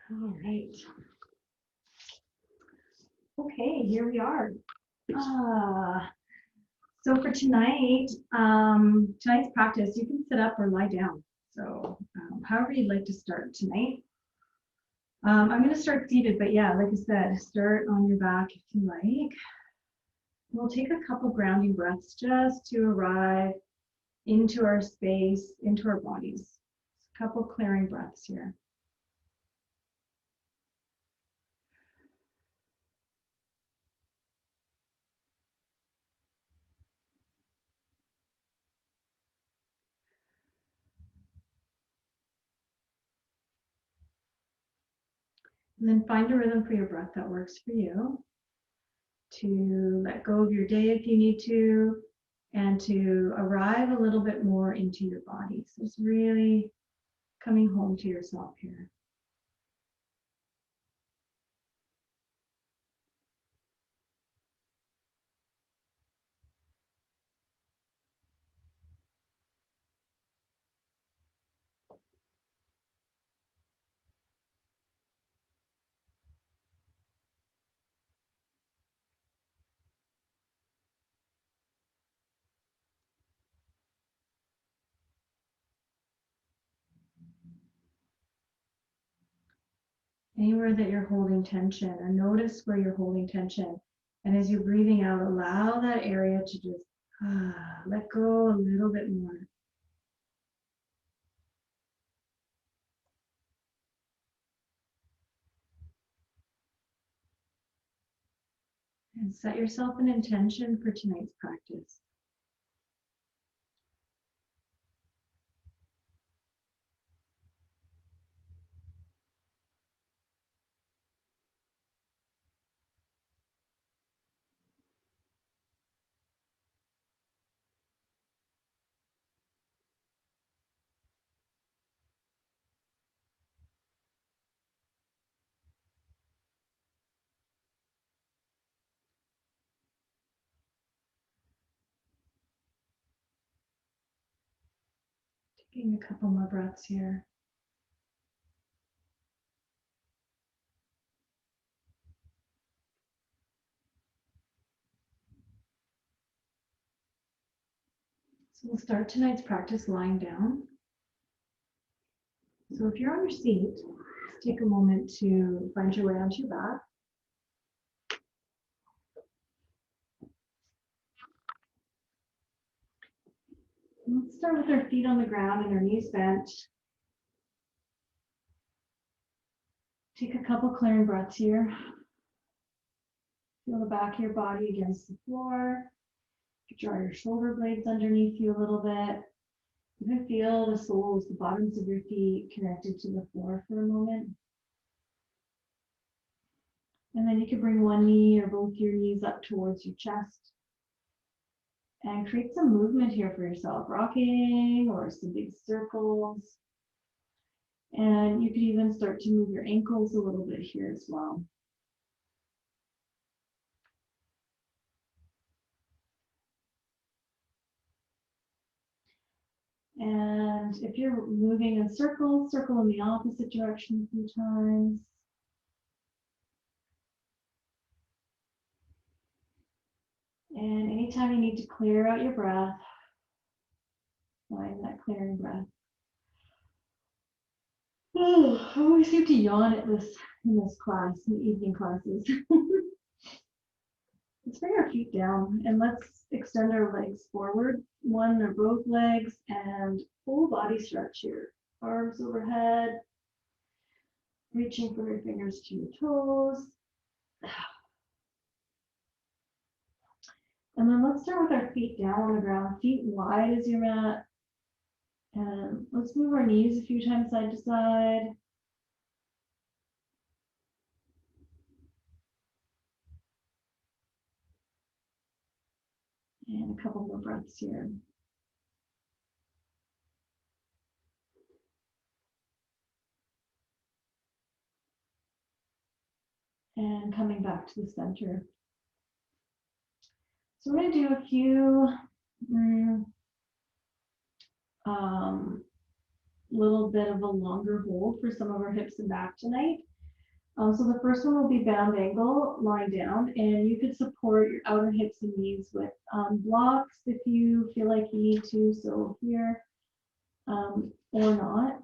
All right. Okay, here we are. So for tonight, tonight's practice, you can sit up or lie down. So however you'd like to start tonight. I'm going to start seated, but yeah, like I said, start on your back if you like. We'll take a couple grounding breaths just to arrive into our space, into our bodies. A couple clearing breaths here. And then find a rhythm for your breath that works for you, to let go of your day if you need to, and to arrive a little bit more into your body. So it's really coming home to yourself here. Anywhere that you're holding tension, or notice where you're holding tension. And as you're breathing out, allow that area to just let go a little bit more. And set yourself an intention for tonight's practice. Taking a couple more breaths here. So we'll start tonight's practice lying down. So if you're on your seat, just take a moment to find your way onto your back. Let's start with our feet on the ground and our knees bent. Take a couple clearing breaths here. Feel the back of your body against the floor. Draw your shoulder blades underneath you a little bit. You can feel the soles, the bottoms of your feet connected to the floor for a moment. And then you can bring one knee or both your knees up towards your chest. And create some movement here for yourself, rocking or some big circles. And you could even start to move your ankles a little bit here as well. And if you're moving in circles, circle in the opposite direction a few times. And anytime you need to clear out your breath, find that clearing breath. Oh, I always seem to yawn at this in this class, in the evening classes. Let's bring our feet down and let's extend our legs forward, one or both legs, and full body stretch here. Arms overhead, reaching from your fingers to your toes. And then let's start with our feet down on the ground, feet wide as your mat. And let's move our knees a few times side to side. And a couple more breaths here. And coming back to the center. So we're going to do a few little bit of a longer hold for some of our hips and back tonight. So the first one will be bound angle, lying down, and you could support your outer hips and knees with blocks if you feel like you need to, so here, or not.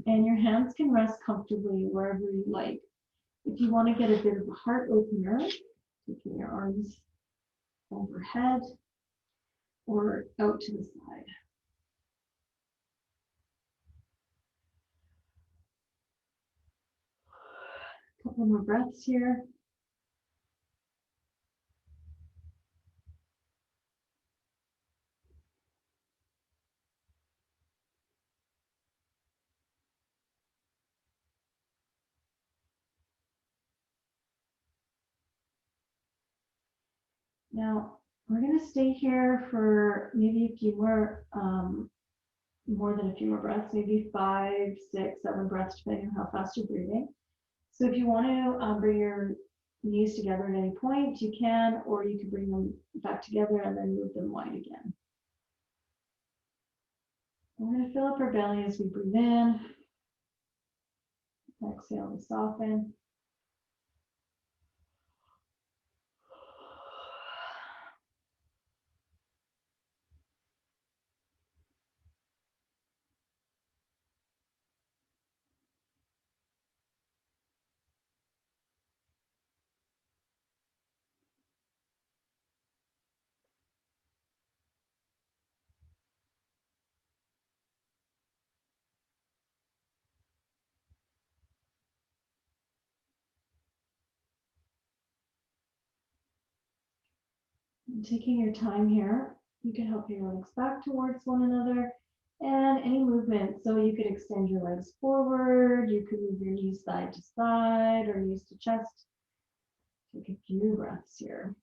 And your hands can rest comfortably wherever you like. If you want to get a bit of a heart opener, taking your arms overhead or out to the side. A couple more breaths here. Now, we're going to stay here for maybe a few more than a few more breaths, maybe 5, 6, 7 breaths, depending on how fast you're breathing. So if you want to bring your knees together at any point, you can, or you can bring them back together and then move them wide again. We're going to fill up our belly as we breathe in. Exhale to soften. And taking your time here, you can help your legs back towards one another and any movement. So you could extend your legs forward, you could move your knees side to side or knees to chest. Take a few breaths here.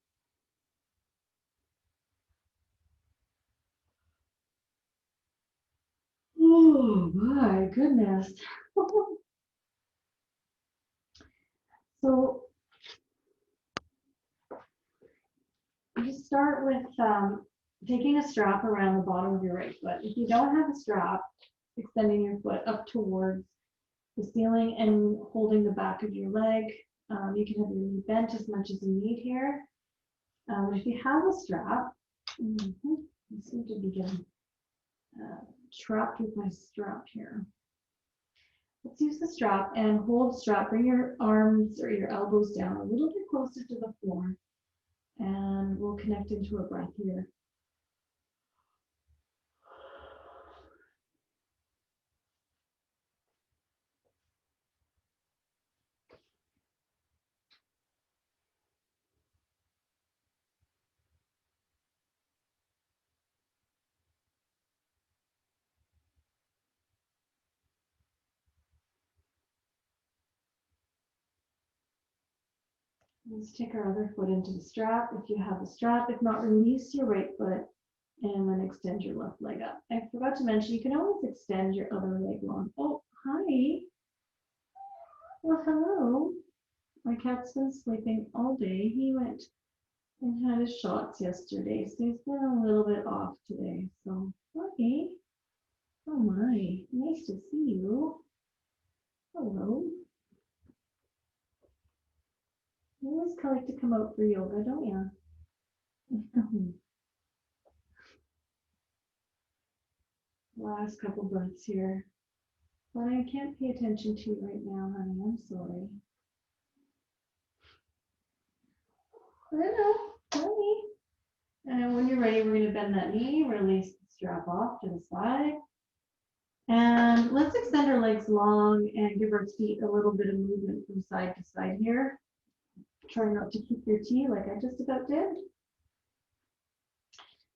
Oh my goodness. So you start with taking a strap around the bottom of your right foot. If you don't have a strap, extending your foot up towards the ceiling and holding the back of your leg. You can have your knee bent as much as you need here. If you have a strap, I seem to be getting trapped with my strap here. Let's use the strap and hold the strap. Bring your arms or your elbows down a little bit closer to the floor. And we'll connect into a breath here. Let's take our other foot into the strap. If you have a strap, if not, release your right foot and then extend your left leg up. I forgot to mention, you can always extend your other leg long. Oh, hi. Well, hello. My cat's been sleeping all day. He went and had his shots yesterday, so he's been a little bit off today. So, hi. Oh my, nice to see you. Hello. You always like to come out for yoga, don't you? Last couple breaths here. But I can't pay attention to you right now, honey. I'm sorry. Hello, honey. And when you're ready, we're going to bend that knee, release the strap off to the side. And let's extend our legs long and give our feet a little bit of movement from side to side here. Try not to keep your T like I just about did.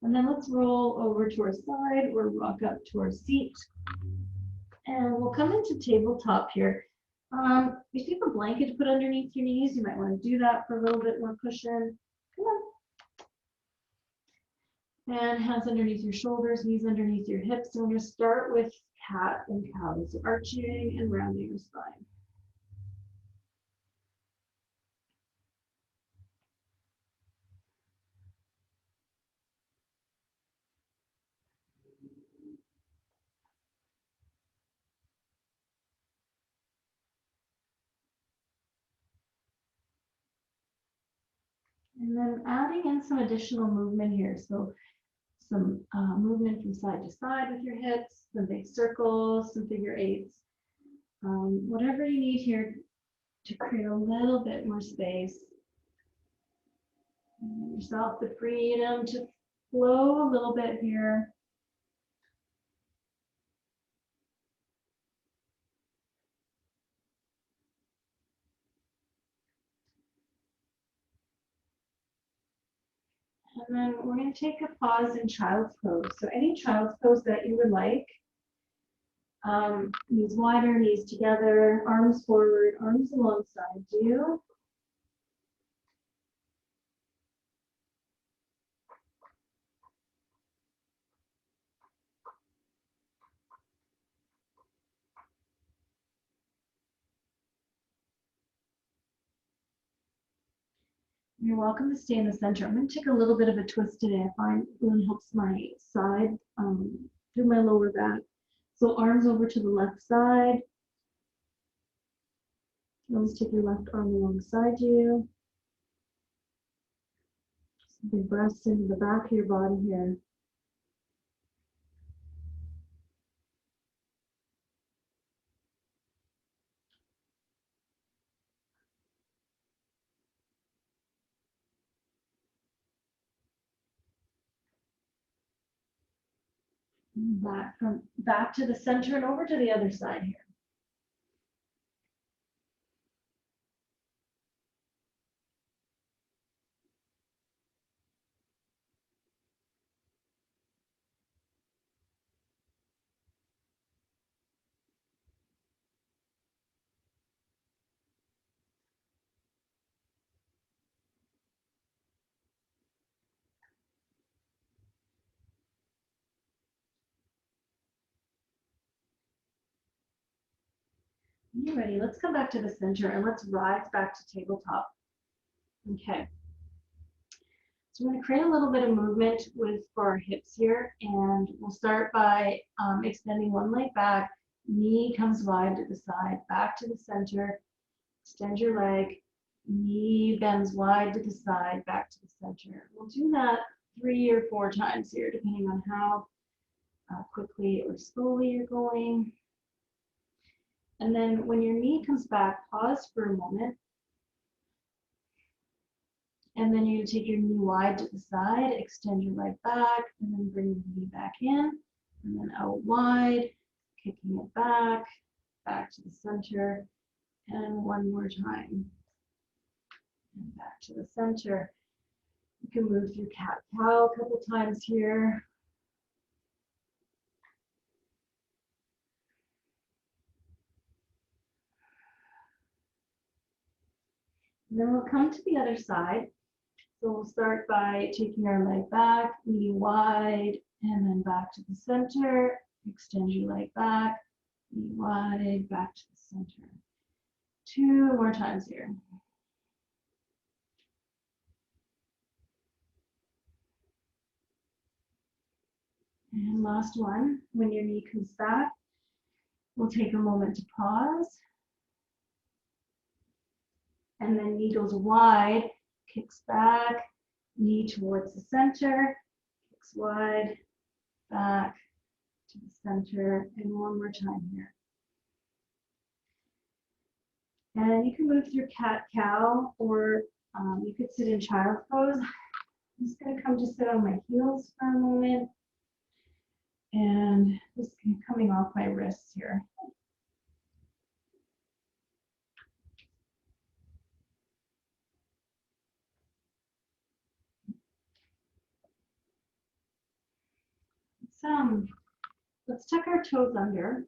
And then let's roll over to our side or rock up to our seat. And we'll come into tabletop here. If you have a blanket to put underneath your knees, you might want to do that for a little bit more cushion. Come on. And hands underneath your shoulders, knees underneath your hips. And we're going to start with cat and cow. So arching and rounding your spine. And then adding in some additional movement here. So some movement from side to side with your hips, some big circles, some figure eights, whatever you need here to create a little bit more space. Give yourself the freedom to flow a little bit here. And then we're going to take a pause in child's pose. So any child's pose that you would like. Knees wider, knees together, arms forward, arms alongside you. You're welcome to stay in the center. I'm going to take a little bit of a twist today. I find it really helps my side through my lower back. So arms over to the left side. Always take your left arm alongside you. Just big breaths into the back of your body here. Back to the center and over to the other side here. You ready? Let's come back to the center and let's rise back to tabletop. Okay. So we're going to create a little bit of movement for our hips here, and we'll start by extending one leg back, knee comes wide to the side, back to the center, extend your leg, knee bends wide to the side, back to the center. We'll do that 3 or 4 times here, depending on how quickly or slowly you're going. And then when your knee comes back, pause for a moment. And then you take your knee wide to the side, extend your leg back, and then bring your knee back in, and then out wide, kicking it back to the center, and one more time. And back to the center. You can move through cat-cow a couple times here. And then we'll come to the other side. So we'll start by taking our leg back, knee wide, and then back to the center. Extend your leg back, knee wide, back to the center. 2 more times here. And last one, when your knee comes back, we'll take a moment to pause. And then knee goes wide, kicks back, knee towards the center, kicks wide, back to the center, and one more time here. And you can move through cat-cow, or you could sit in child's pose. I'm just going to come to sit on my heels for a moment. And just coming off my wrists here. Let's tuck our toes under.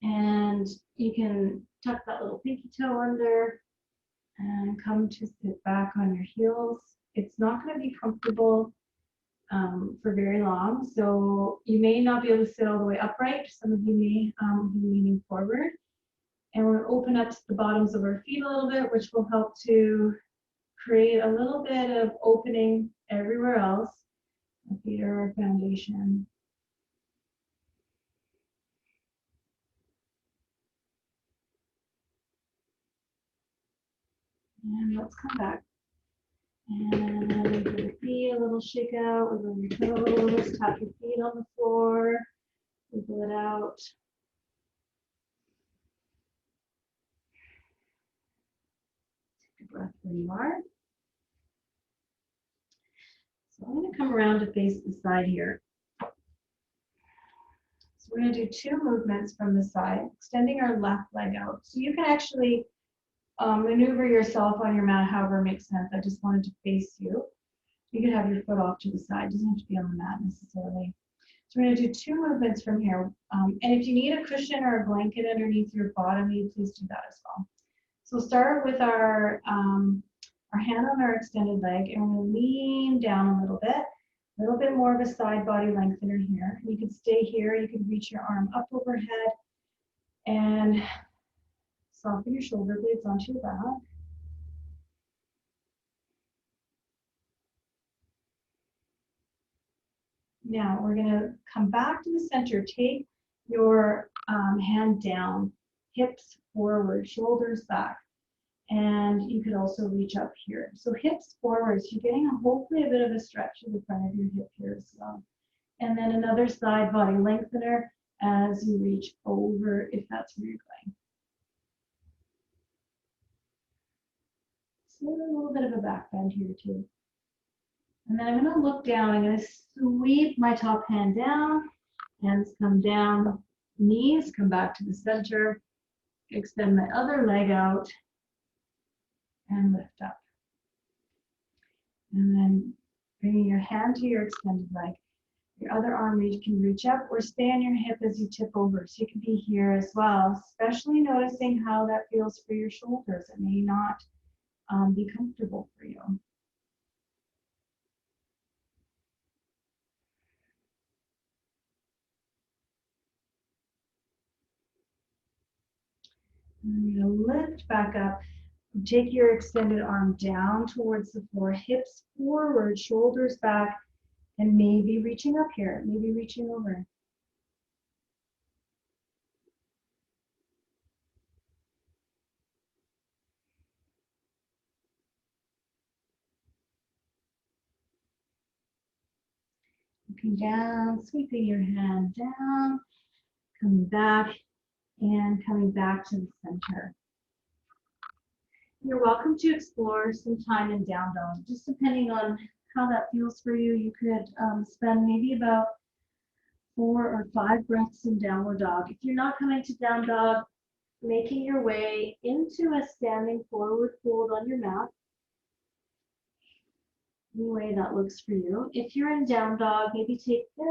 And you can tuck that little pinky toe under and come to sit back on your heels. It's not going to be comfortable for very long, so you may not be able to sit all the way upright. Some of you may be leaning forward. And we're going to open up to the bottoms of our feet a little bit, which will help to create a little bit of opening everywhere else. Our feet are our foundation. And let's come back. And give your feet a little shake out, wiggle your toes, tap your feet on the floor, wiggle it out. Take a breath where you are. So I'm going to come around to face the side here. So we're going to do 2 movements from the side, extending our left leg out. So you can actually maneuver yourself on your mat however makes sense. I just wanted to face you. You could have your foot off to the side. It doesn't have to be on the mat necessarily. So we're going to do 2 movements from here. And if you need a cushion or a blanket underneath your bottom, please do that as well. So we'll start with our hand on our extended leg, and we're going to lean down a little bit more of a side body lengthener here. You can stay here. You can reach your arm up overhead and soften your shoulder blades onto your back. Now we're going to come back to the center. Take your hand down, hips forward, shoulders back. And you could also reach up here. So hips forward, so you're getting hopefully a bit of a stretch in the front of your hip here as well. And then another side body lengthener as you reach over, if that's where you're going. So a little bit of a back bend here too. And then I'm going to look down. I'm going to sweep my top hand down. Hands come down. Knees come back to the center. Extend my other leg out. And lift up. And then bringing your hand to your extended leg. Your other arm can reach up or stay on your hip as you tip over. So you can be here as well, especially noticing how that feels for your shoulders. It may not be comfortable for you. And you're going to lift back up. Take your extended arm down towards the floor, hips forward, shoulders back, and maybe reaching up here, maybe reaching over. Looking down, sweeping your hand down, coming back, and coming back to the center. You're welcome to explore some time in down dog. Just depending on how that feels for you, you could spend maybe about 4 or 5 breaths in downward dog. If you're not coming to down dog, making your way into a standing forward fold on your mat. Any way that looks for you. If you're in down dog, maybe take 2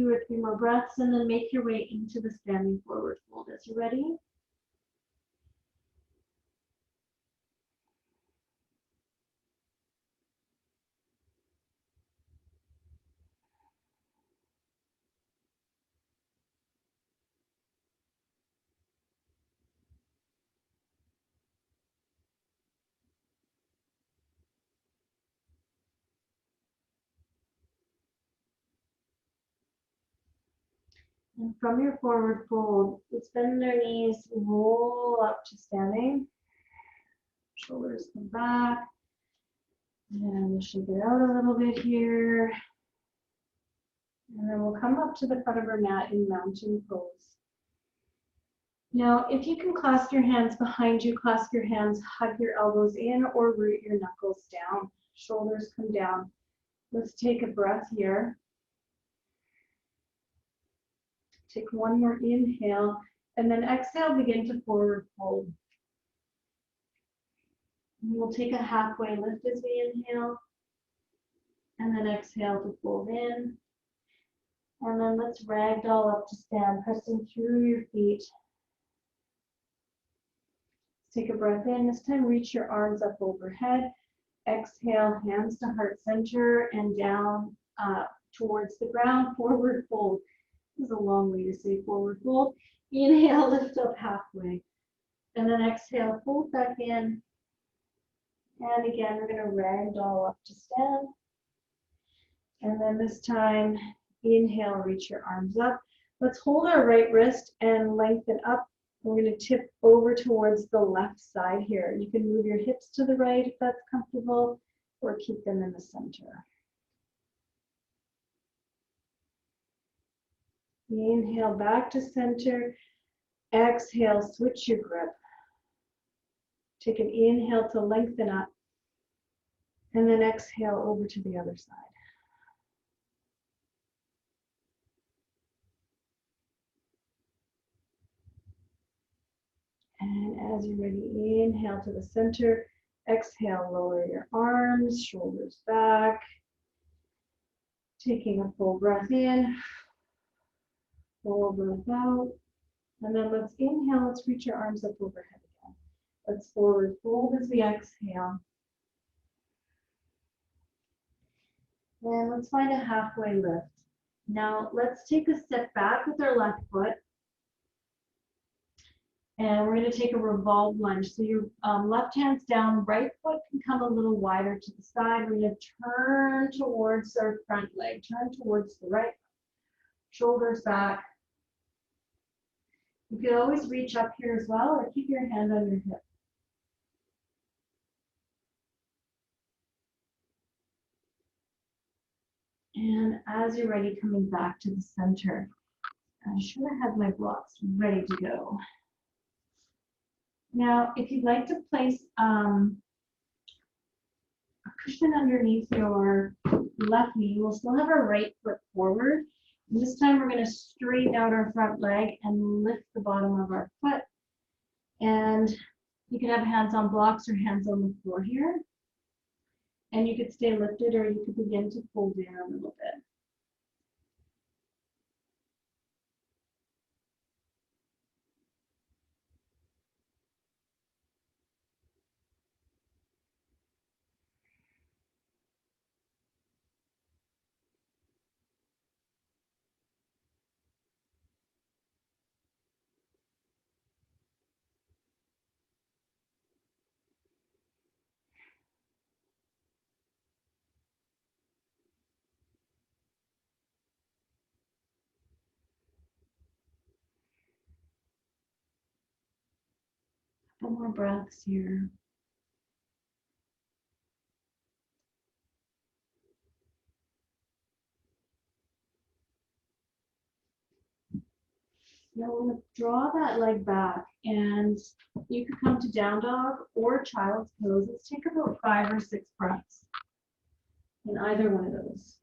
or 3 more breaths and then make your way into the standing forward fold. As you're ready. And from your forward fold, let's bend our knees, roll up to standing. Shoulders come back. And we'll shake it out a little bit here. And then we'll come up to the front of our mat in mountain pose. Now, if you can clasp your hands behind you, clasp your hands, hug your elbows in, or root your knuckles down. Shoulders come down. Let's take a breath here. Take one more inhale, and then exhale, begin to forward fold. And we'll take a halfway lift as we inhale, and then exhale to fold in. And then let's ragdoll up to stand, pressing through your feet. Take a breath in. This time, reach your arms up overhead. Exhale, hands to heart center and down towards the ground, forward fold. This is a long way to say forward fold. Inhale, lift up halfway. And then exhale, fold back in. And again, we're going to ragdoll up to stand. And then this time, inhale, reach your arms up. Let's hold our right wrist and lengthen up We're going to tip over towards the left side here. You can move your hips to the right if that's comfortable, or keep them in the center. Inhale back to center. Exhale, switch your grip. Take an inhale to lengthen up, and then exhale over to the other side. And as you're ready, inhale to the center. Exhale, lower your arms, shoulders back. Taking a full breath in, full breath out. And then let's inhale, let's reach your arms up overhead again. Let's forward fold as we exhale. And let's find a halfway lift. Now let's take a step back with our left foot. And we're going to take a revolve lunge. So your left hand's down, right foot can come a little wider to the side. We're going to turn towards our front leg, turn towards the right, shoulders back. You can always reach up here as well, or keep your hand on your hip. And as you're ready, coming back to the center. I should have had my blocks ready to go. Now, if you'd like to place a cushion underneath your left knee, we'll still have our right foot forward. And this time we're going to straighten out our front leg and lift the bottom of our foot. And you can have hands on blocks or hands on the floor here. And you could stay lifted, or you could begin to fold in a little bit. Couple more breaths here. Now we're going to draw that leg back, and you could come to down dog or child's pose. Let's take about 5 or 6 breaths in either one of those.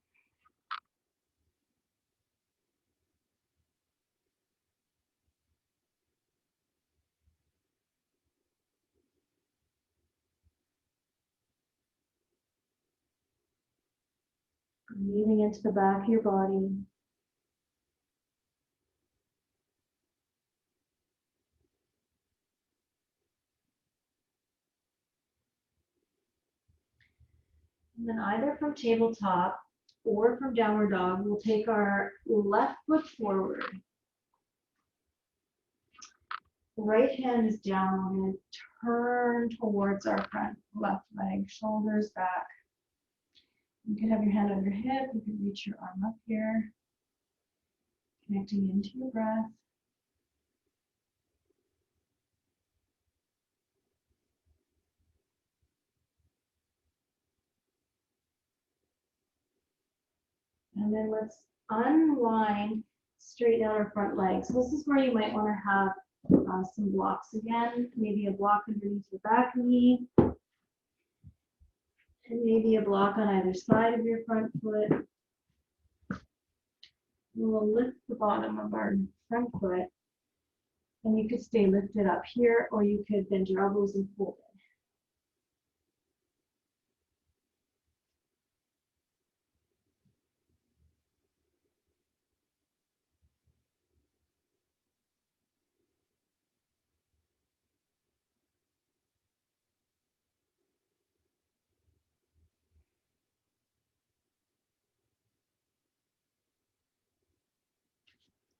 Breathing into the back of your body. And then either from tabletop or from downward dog, we'll take our left foot forward. Right hand is down. We're going to turn towards our front left leg, shoulders back. You can have your hand on your hip. You can reach your arm up here, connecting into your breath. And then let's unwind, straighten out our front leg. So this is where you might want to have some blocks again, maybe a block underneath your back knee, and maybe a block on either side of your front foot. We'll lift the bottom of our front foot, and you could stay lifted up here, or you could bend your elbows and fold it.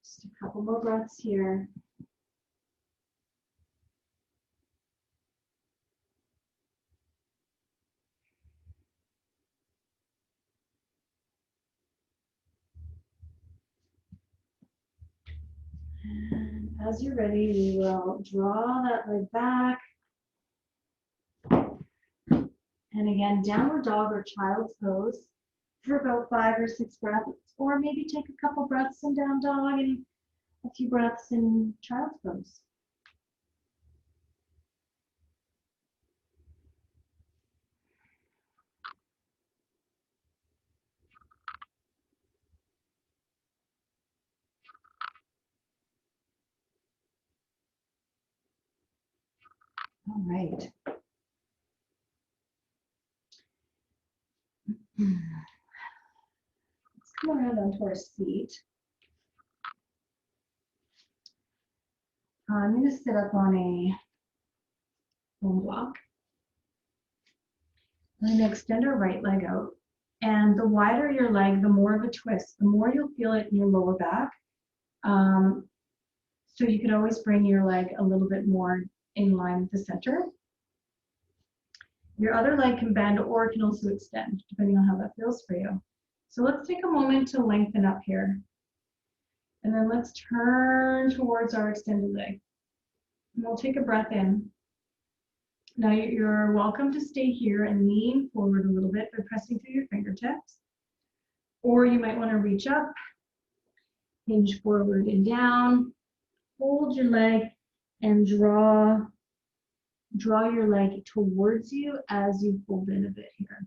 Just a couple more breaths here. And As you're ready, we will draw that leg back. And again, downward dog or child's pose for about 5 or 6 breaths, or maybe take a couple breaths in down dog and a few breaths in child's pose. All right. Let's come around onto our seat. I'm going to sit up on a foam block. I'm going to extend our right leg out. And the wider your leg, the more of a twist, the more you'll feel it in your lower back. So you could always bring your leg a little bit more in line with the center. Your other leg can bend or it can also extend, depending on how that feels for you. So let's take a moment to lengthen up here. And then let's turn towards our extended leg. And we'll take a breath in. Now you're welcome to stay here and lean forward a little bit by pressing through your fingertips. Or you might want to reach up, hinge forward and down, hold your leg and draw your leg towards you as you fold in a bit here.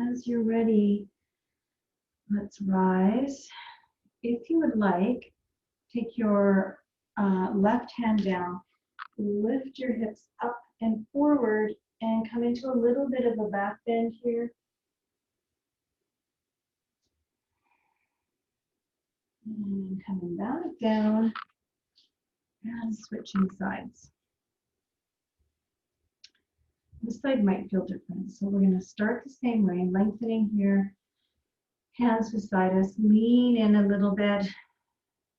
As you're ready, let's rise. If you would like, take your left hand down, lift your hips up and forward, and come into a little bit of a back bend here. And coming back down and switching sides. This side might feel different, so we're going to start the same way, lengthening here, hands beside us, lean in a little bit.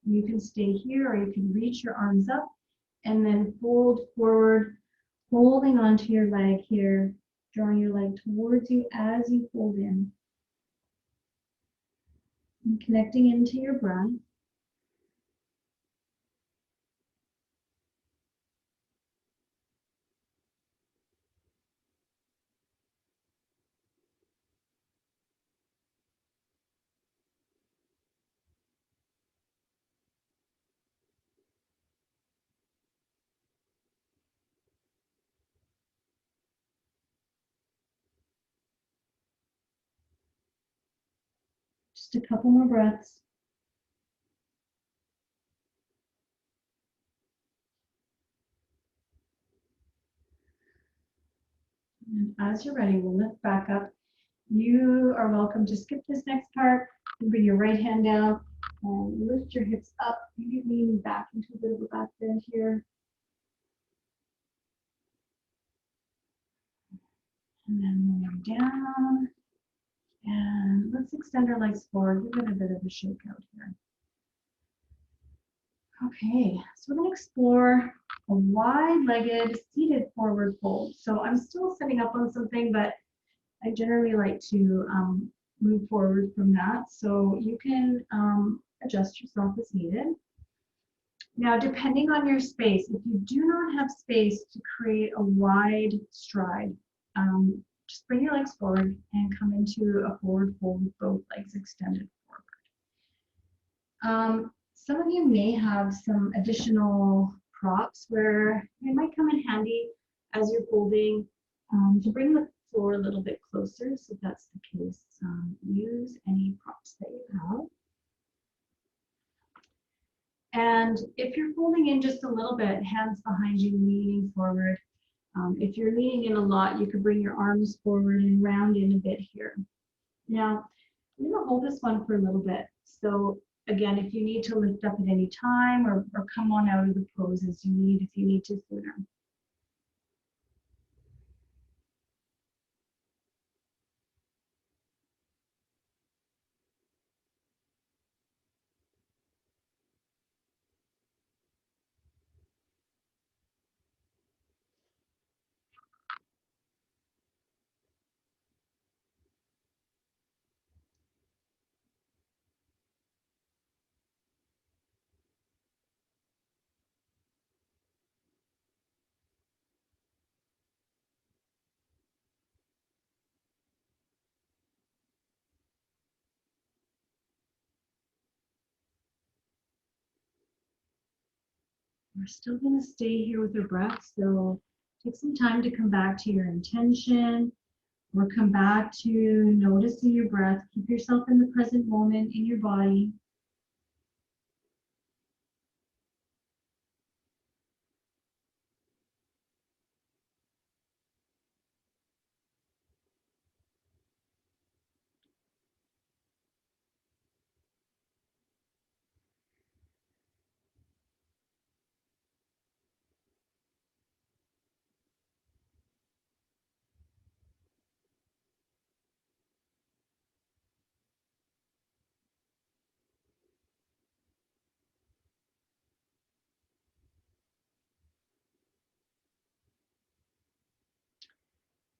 You can stay here or you can reach your arms up and then fold forward, holding onto your leg here, drawing your leg towards you as you fold in. And connecting into your breath. Just a couple more breaths. And as you're ready, we'll lift back up. You are welcome to skip this next part and bring your right hand down and lift your hips up, maybe leaning back into a bit of a back bend here. And then moving down. And let's extend our legs forward, give it a bit of a shake out here. Okay, so we're going to explore a wide-legged seated forward fold. So I'm still sitting up on something, but I generally like to move forward from that. So you can adjust yourself as needed. Now, depending on your space, if you do not have space to create a wide stride, just bring your legs forward and come into a forward fold with both legs extended forward. Some of you may have some additional props where they might come in handy as you're folding to bring the floor a little bit closer. So if that's the case, use any props that you have. And if you're folding in just a little bit, hands behind you, leaning forward. If you're leaning in a lot, you could bring your arms forward and round in a bit here. Now, I'm going to hold this one for a little bit. So again, if you need to lift up at any time or come on out of the pose as you need, if you need to sooner. We're still going to stay here with our breath, so take some time to come back to your intention or come back to noticing your breath. Keep yourself in the present moment in your body.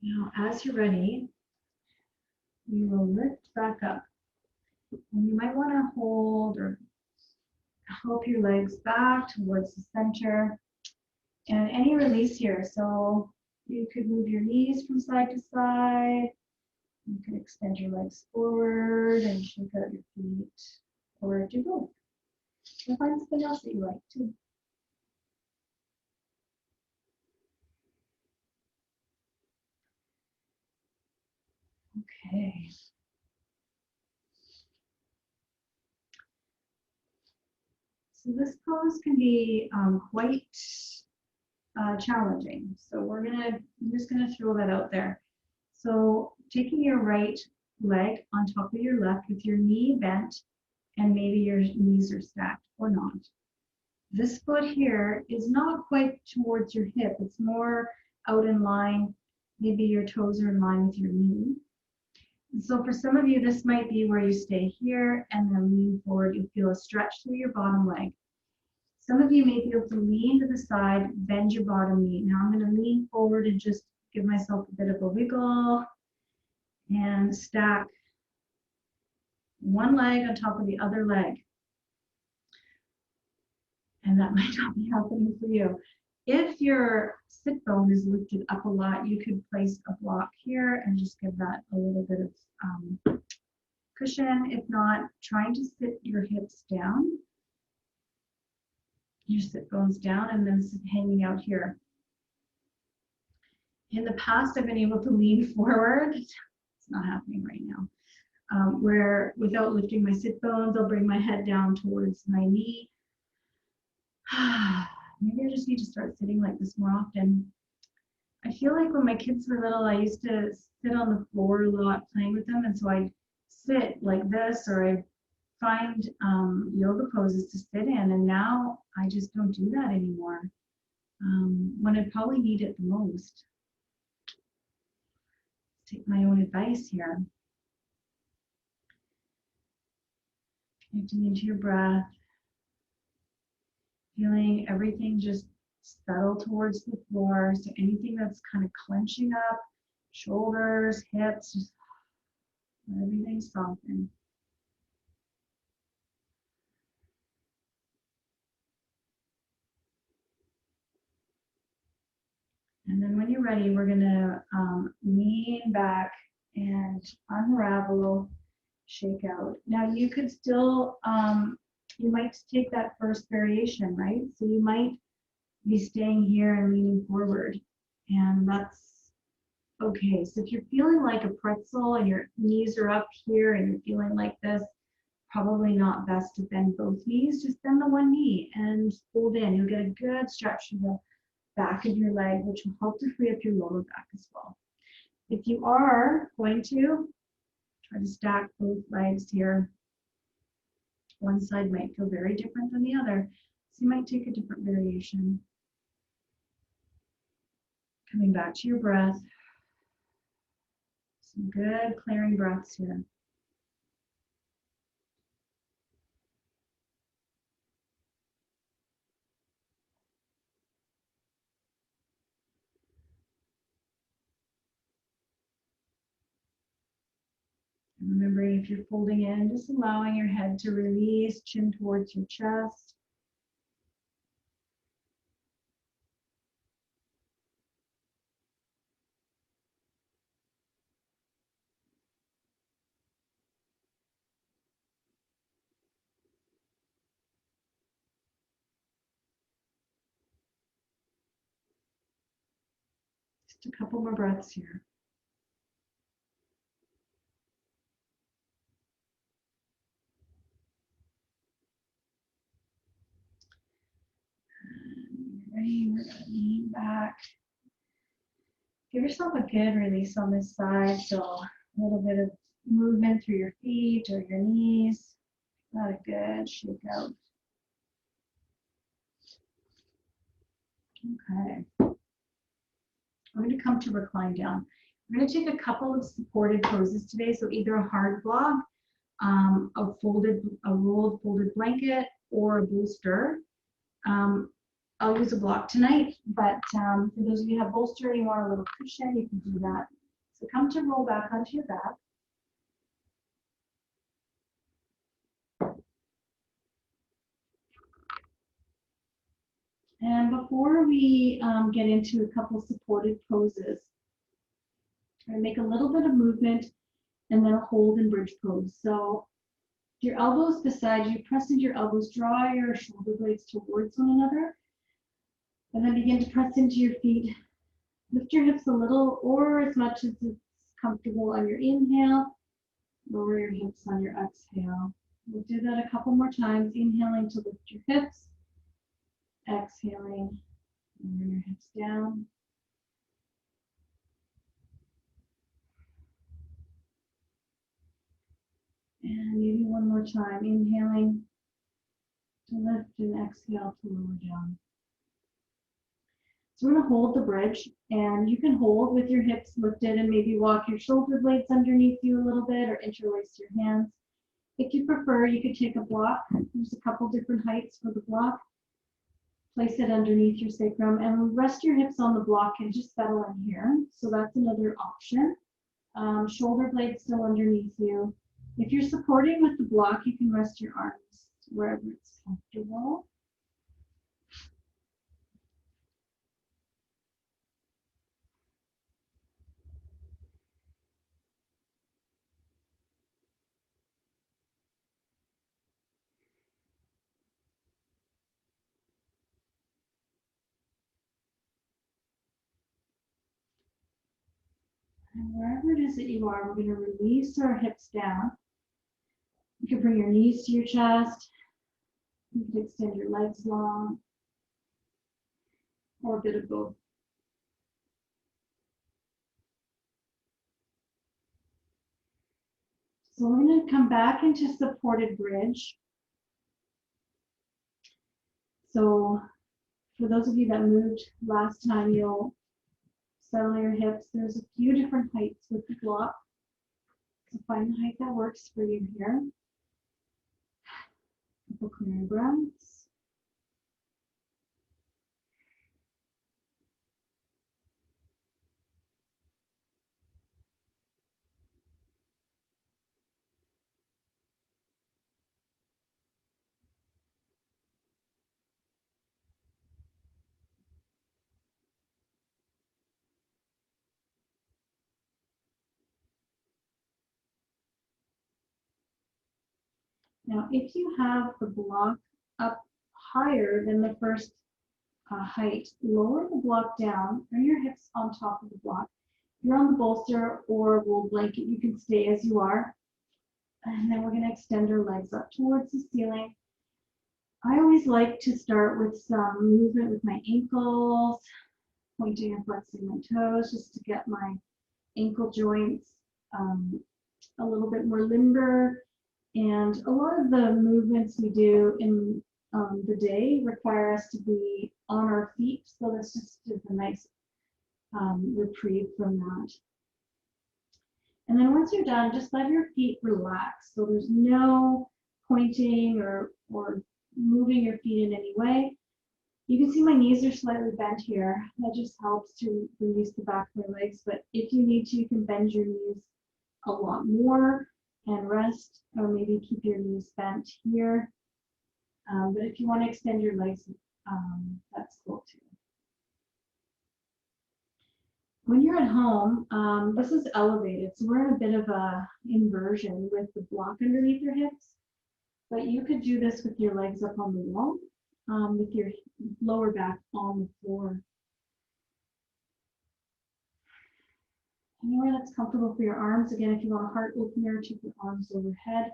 Now, as you're ready, you will lift back up. And you might want to hold or help your legs back towards the center. And any release here. So you could move your knees from side to side. You could extend your legs forward and shake out your feet, or do both. Or find something else that you like too. Okay. So this pose can be quite challenging. So I'm just gonna throw that out there. So taking your right leg on top of your left with your knee bent and maybe your knees are stacked or not. This foot here is not quite towards your hip. It's more out in line. Maybe your toes are in line with your knee. And so for some of you, this might be where you stay here and then lean forward. You feel a stretch through your bottom leg. Some of you may be able to lean to the side, bend your bottom knee. Now I'm going to lean forward and just give myself a bit of a wiggle and stack one leg on top of the other leg. And that might not be happening for you. If your sit bone is lifted up a lot, you could place a block here and just give that a little bit of cushion. If not, trying to sit your hips down, your sit bones down, and then hanging out here. In the past, I've been able to lean forward. It's not happening right now. Where without lifting my sit bones, I'll bring my head down towards my knee. Maybe I just need to start sitting like this more often. I feel like when my kids were little, I used to sit on the floor a lot playing with them. And so I'd sit like this, or I'd find yoga poses to sit in. And now I just don't do that anymore when I probably need it the most. Take my own advice here. Connecting into your breath. Feeling everything just settle towards the floor. So anything that's kind of clenching up, shoulders, hips, just let everything soften. And then when you're ready, we're gonna lean back and unravel, shake out. Now you could still, you might take that first variation, right? So you might be staying here and leaning forward, and that's okay. So if you're feeling like a pretzel and your knees are up here and you're feeling like this, probably not best to bend both knees. Just bend the one knee and fold in. You'll get a good stretch in the back of your leg, which will help to free up your lower back as well. If you are going to try to stack both legs here, One side might feel very different than the other. So you might take a different variation. Coming back to your breath. Some good clearing breaths here. And remembering if you're folding in, just allowing your head to release, chin towards your chest. Just a couple more breaths here. Ready, we're gonna lean back. Give yourself a good release on this side. So a little bit of movement through your feet or your knees. Got a good shake out. Okay. We're going to come to recline down. We're going to take a couple of supported poses today. So either a hard block, a rolled folded blanket, or a bolster. I'll use a block tonight, but for those of you who have bolster and you want a little cushion, you can do that. So come to roll back onto your back. And before we get into a couple supported poses, I'm going to make a little bit of movement and then a hold and bridge pose. So your elbows beside you, press into your elbows, draw your shoulder blades towards one another, and then begin to press into your feet. Lift your hips a little or as much as it's comfortable on your inhale. Lower your hips on your exhale. We'll do that a couple more times, inhaling to lift your hips, exhaling, lower your hips down. And maybe one more time, inhaling to lift and exhale to lower down. So we're going to hold the bridge, and you can hold with your hips lifted and maybe walk your shoulder blades underneath you a little bit or interlace your hands. If you prefer, you could take a block. There's a couple different heights for the block. Place it underneath your sacrum and rest your hips on the block and just settle in here. So that's another option. Shoulder blades still underneath you. If you're supporting with the block, you can rest your arms wherever it's comfortable. And wherever it is that you are, we're going to release our hips down. You can bring your knees to your chest. You can extend your legs long, or a bit of both. So we're going to come back into supported bridge. So for those of you that moved last time, you'll settle your hips. There's a few different heights with the block. So find the height that works for you here. Couple clearing breaths. Now, if you have the block up higher than the first height, lower the block down, bring your hips on top of the block. If you're on the bolster or rolled blanket, you can stay as you are. And then we're going to extend our legs up towards the ceiling. I always like to start with some movement with my ankles, pointing and flexing my toes just to get my ankle joints a little bit more limber And a lot of the movements we do in the day require us to be on our feet. So this just is a nice reprieve from that. And then once you're done, just let your feet relax. So there's no pointing or moving your feet in any way. You can see my knees are slightly bent here. That just helps to release the back of my legs. But if you need to, you can bend your knees a lot more and rest, or maybe keep your knees bent here. But if you want to extend your legs, that's cool too. When you're at home, this is elevated, so we're in a bit of a inversion with the block underneath your hips. But you could do this with your legs up on the wall, with your lower back on the floor. Anywhere that's comfortable for your arms. Again, if you want a heart opener, keep your arms overhead.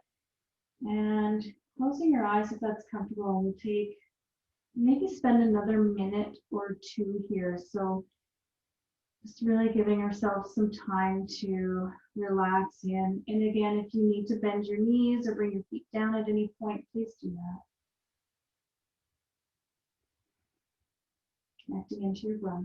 And closing your eyes if that's comfortable, we'll take, maybe spend another minute or two here. So just really giving ourselves some time to relax in. And again, if you need to bend your knees or bring your feet down at any point, please do that. Connecting into your breath.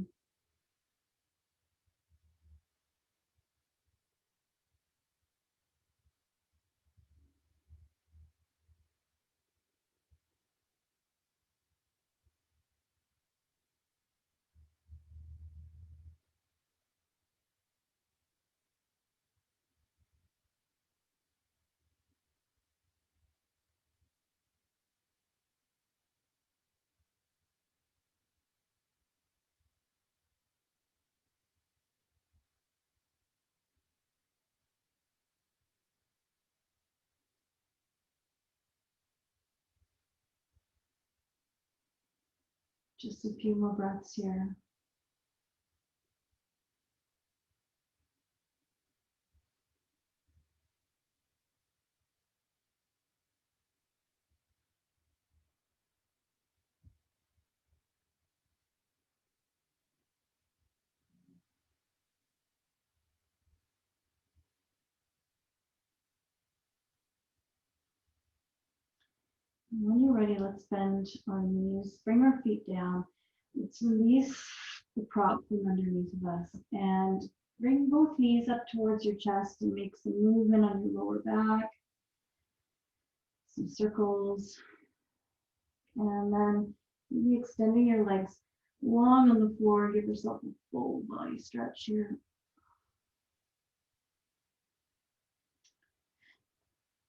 Just a few more breaths here. When you're ready, let's bend our knees, bring our feet down. Let's release the prop from underneath of us and bring both knees up towards your chest and make some movement on your lower back, some circles. And then maybe extending your legs long on the floor, give yourself a full body stretch here.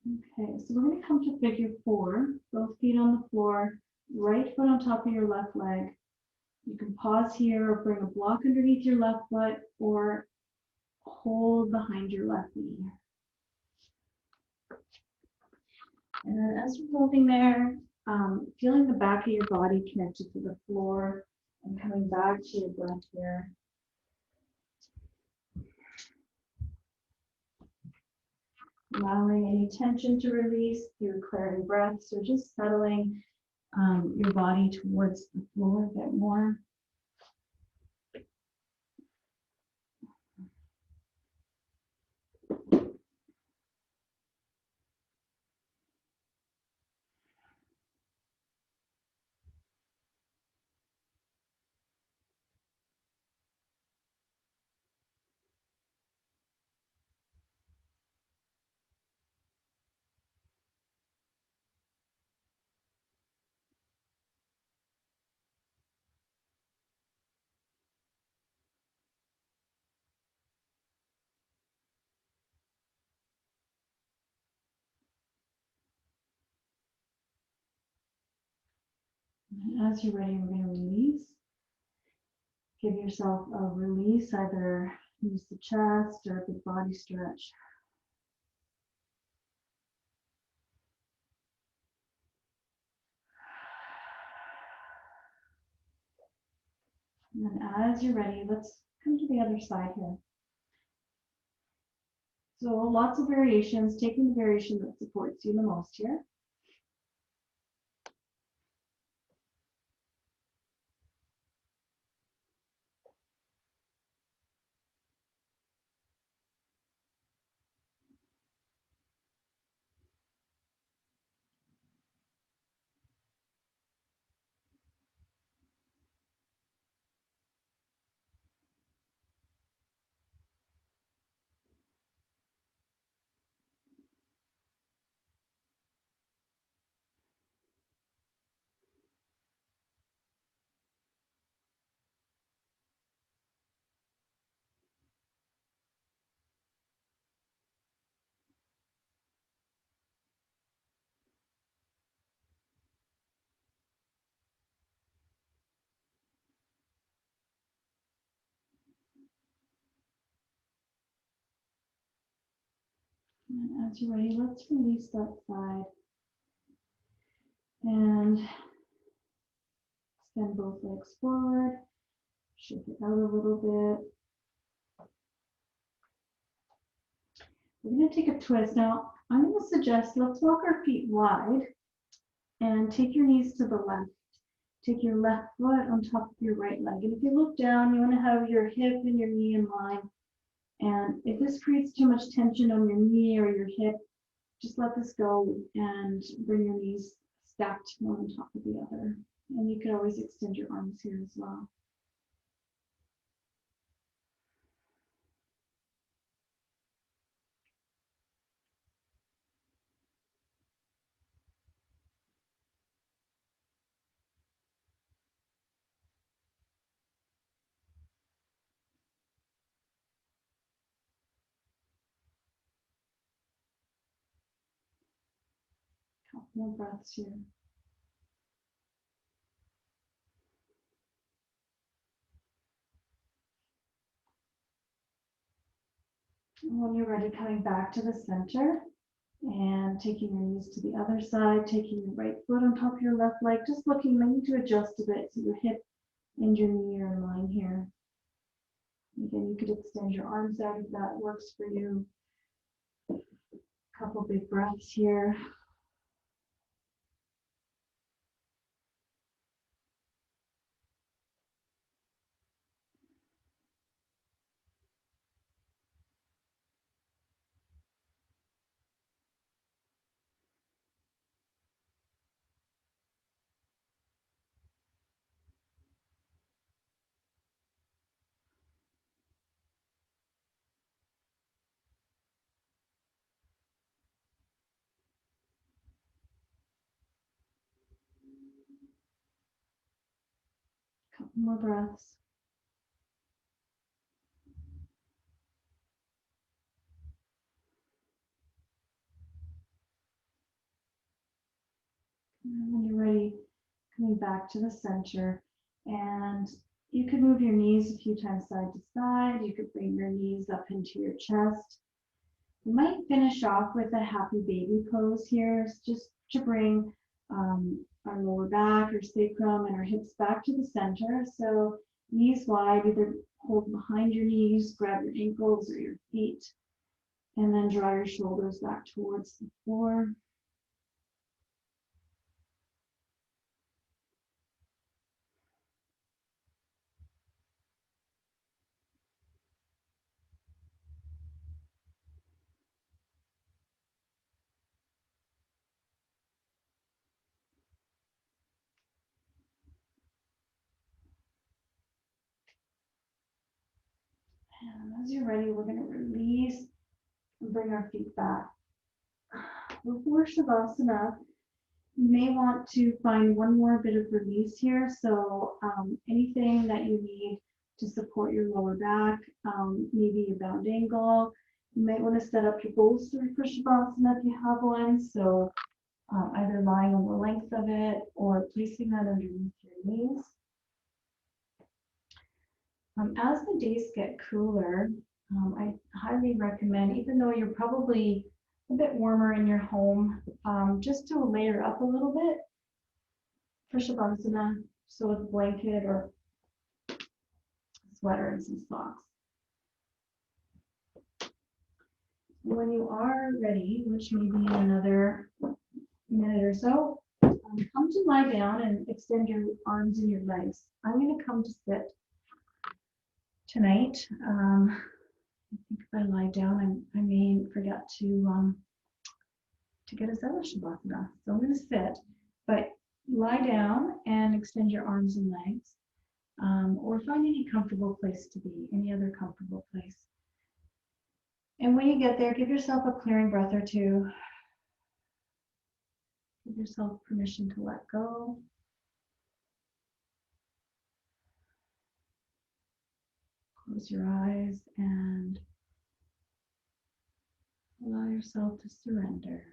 Okay, so we're going to come to figure four, both feet on the floor, right foot on top of your left leg. You can pause here or bring a block underneath your left foot or hold behind your left knee. And then as you're moving there, feeling the back of your body connected to the floor and coming back to your breath here. Allowing any tension to release through clearing breath. So just settling your body towards the floor a bit more. And as you're ready, we're going to release. Give yourself a release, either use the chest or a good body stretch. And then as you're ready, let's come to the other side here. So lots of variations, taking the variation that supports you the most here. And as you're ready, let's release that side and extend both legs forward, shake it out a little bit. We're going to take a twist. Now, I'm going to suggest let's walk our feet wide and take your knees to the left. Take your left foot on top of your right leg. And if you look down, you want to have your hip and your knee in line. And if this creates too much tension on your knee or your hip, just let this go and bring your knees stacked one on top of the other. And you can always extend your arms here as well. Couple more breaths here. And when you're ready, coming back to the center and taking your knees to the other side, taking your right foot on top of your left leg, just looking maybe to adjust a bit so your hip and your knee are in line here. Again, you could extend your arms out if that works for you. Couple big breaths here. Couple more breaths. And when you're ready, coming back to the center, and you could move your knees a few times side to side. You could bring your knees up into your chest. You might finish off with a happy baby pose here, just to bring our lower back, our sacrum, and our hips back to the center. So knees wide, either hold behind your knees, grab your ankles or your feet, and then draw your shoulders back towards the floor. And as you're ready, we're going to release and bring our feet back. Before Shavasana, you may want to find one more bit of release here. So anything that you need to support your lower back, maybe a bound angle. You might want to set up your bolster for Shavasana if you have one. So either lying on the length of it or placing that underneath your knees. As the days get cooler, I highly recommend, even though you're probably a bit warmer in your home, just to layer up a little bit for Shavasana, so with a blanket or sweater and some socks. When you are ready, which may be in another minute or so, come to lie down and extend your arms and your legs. I'm going to come to sit tonight. I think if I lie down, I may forget to get us out of Shavasana. So I'm going to sit, but lie down and extend your arms and legs, or find any comfortable place to be, any other comfortable place. And when you get there, give yourself a clearing breath or two. Give yourself permission to let go. Close your eyes and allow yourself to surrender.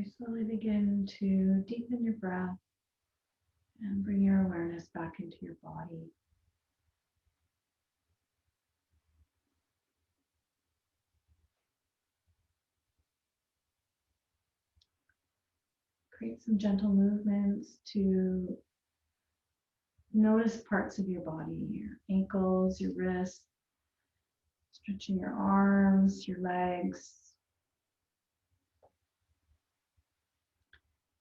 Very slowly begin to deepen your breath and bring your awareness back into your body. Create some gentle movements to notice parts of your body, your ankles, your wrists, stretching your arms, your legs.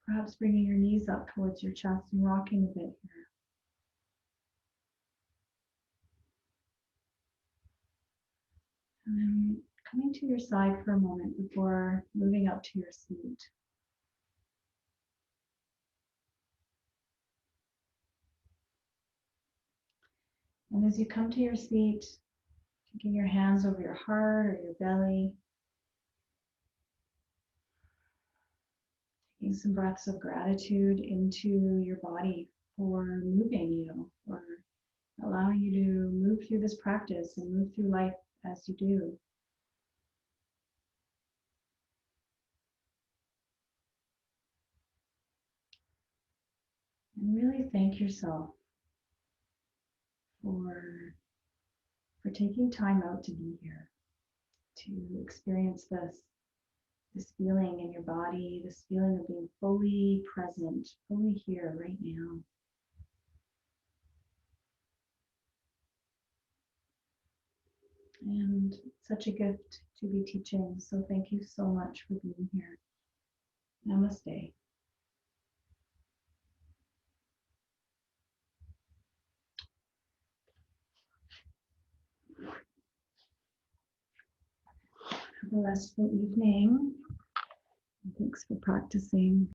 Perhaps bringing your knees up towards your chest and rocking a bit here. And then coming to your side for a moment before moving up to your seat. And as you come to your seat, taking your hands over your heart or your belly, taking some breaths of gratitude into your body for moving you, for allowing you to move through this practice and move through life as you do. And really thank yourself for taking time out to be here, to experience this feeling in your body, this feeling of being fully present, fully here right now. And such a gift to be teaching. So thank you so much for being here. Namaste. Have a restful evening. Thanks for practicing.